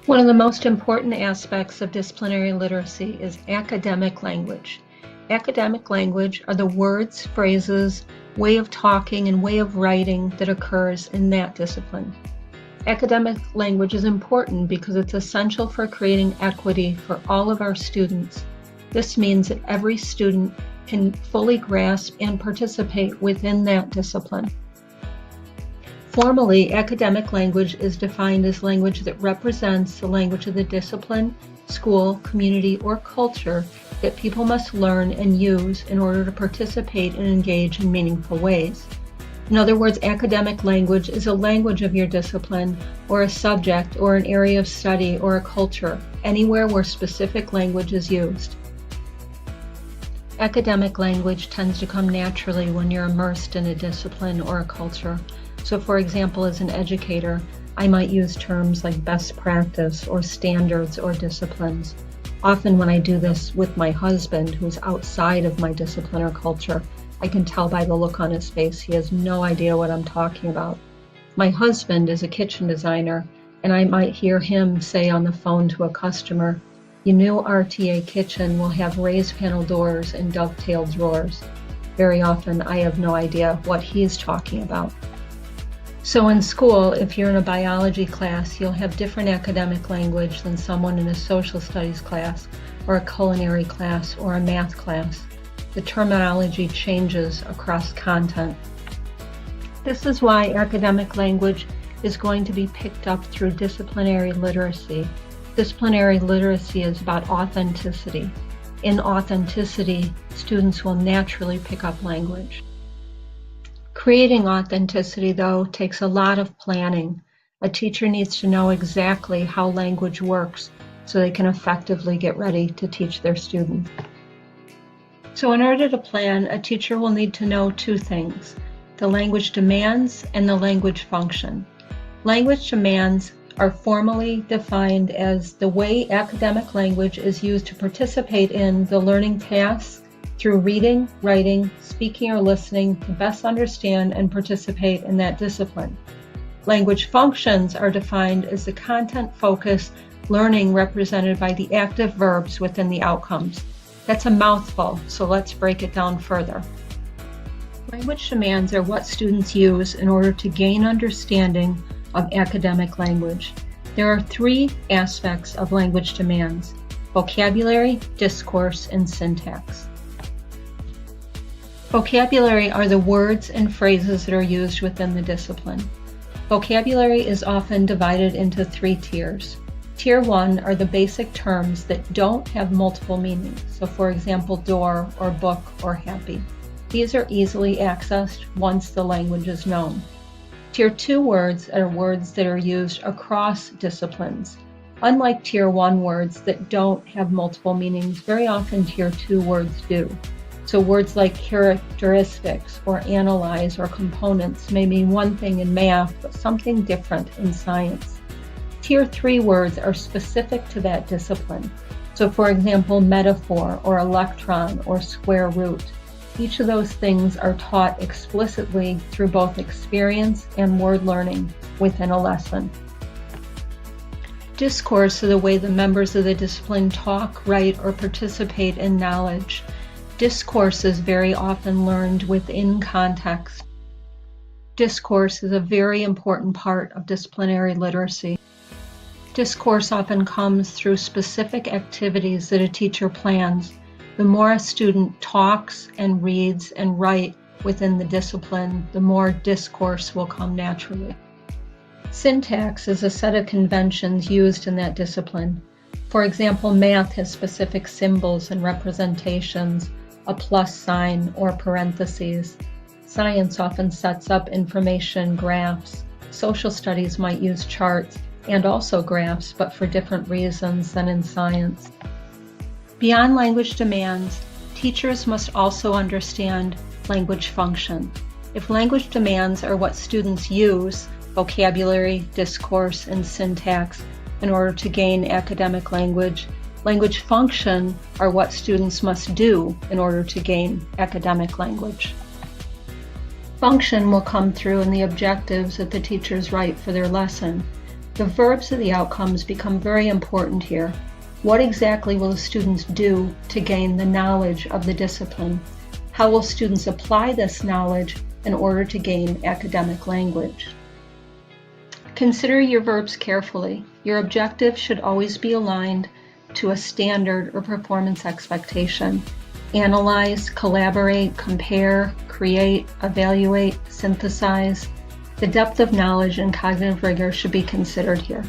One of the most important aspects of disciplinary literacy is academic language. Academic language are the words, phrases, way of talking, and way of writing that occurs in that discipline. Academic language is important because it's essential for creating equity for all of our students. This means that every student can fully grasp and participate within that discipline. Formally, academic language is defined as language that represents the language of the discipline, school, community, or culture that people must learn and use in order to participate and engage in meaningful ways. In other words, academic language is a language of your discipline or a subject or an area of study or a culture, anywhere where specific language is used. Academic language tends to come naturally when you're immersed in a discipline or a culture. So for example, as an educator, I might use terms like best practice or standards or disciplines. Often when I do this with my husband, who's outside of my discipline or culture, I can tell by the look on his face he has no idea what I'm talking about. My husband is a kitchen designer, and I might hear him say on the phone to a customer, "Your new RTA kitchen will have raised panel doors and dovetail drawers." Very often I have no idea what he's talking about. So in school, if you're in a biology class, you'll have different academic language than someone in a social studies class or a culinary class or a math class. The terminology changes across content. This is why academic language is going to be picked up through disciplinary literacy. Disciplinary literacy is about authenticity. In authenticity, students will naturally pick up language. Creating authenticity, though, takes a lot of planning. A teacher needs to know exactly how language works so they can effectively get ready to teach their students. So in order to plan, a teacher will need to know two things: the language demands and the language function. Language demands are formally defined as the way academic language is used to participate in the learning tasks through reading, writing, speaking, or listening to best understand and participate in that discipline. Language functions are defined as the content-focused learning represented by the active verbs within the outcomes. That's a mouthful, so let's break it down further. Language demands are what students use in order to gain understanding of academic language. There are three aspects of language demands: vocabulary, discourse, and syntax. Vocabulary are the words and phrases that are used within the discipline. Vocabulary is often divided into three tiers. Tier 1 are the basic terms that don't have multiple meanings. So for example, door or book or happy. These are easily accessed once the language is known. Tier 2 words are words that are used across disciplines. Unlike Tier 1 words that don't have multiple meanings, very often Tier 2 words do. So words like characteristics or analyze or components may mean one thing in math, but something different in science. Tier 3 words are specific to that discipline. So for example, metaphor or electron or square root. Each of those things are taught explicitly through both experience and word learning within a lesson. Discourse is the way the members of the discipline talk, write, or participate in knowledge. Discourse is very often learned within context. Discourse is a very important part of disciplinary literacy. Discourse often comes through specific activities that a teacher plans. The more a student talks and reads and writes within the discipline, the more discourse will come naturally. Syntax is a set of conventions used in that discipline. For example, math has specific symbols and representations, a plus sign or parentheses. Science often sets up information graphs. Social studies might use charts and also graphs, but for different reasons than in science. Beyond language demands, teachers must also understand language function. If language demands are what students use, vocabulary, discourse, and syntax, in order to gain academic language, language function are what students must do in order to gain academic language. Function will come through in the objectives that the teachers write for their lesson. The verbs of the outcomes become very important here. What exactly will the students do to gain the knowledge of the discipline? How will students apply this knowledge in order to gain academic language? Consider your verbs carefully. Your objective should always be aligned to a standard or performance expectation. Analyze, collaborate, compare, create, evaluate, synthesize. The depth of knowledge and cognitive rigor should be considered here.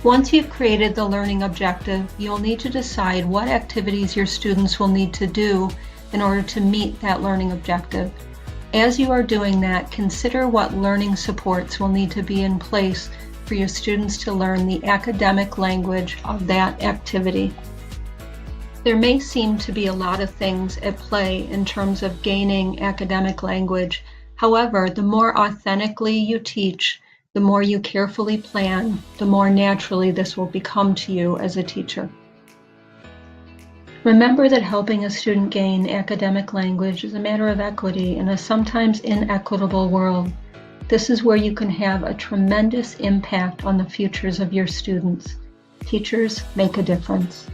Once you've created the learning objective, you'll need to decide what activities your students will need to do in order to meet that learning objective. As you are doing that, consider what learning supports will need to be in place for your students to learn the academic language of that activity. There may seem to be a lot of things at play in terms of gaining academic language. However, the more authentically you teach, the more you carefully plan, the more naturally this will become to you as a teacher. Remember that helping a student gain academic language is a matter of equity in a sometimes inequitable world. This is where you can have a tremendous impact on the futures of your students. Teachers make a difference.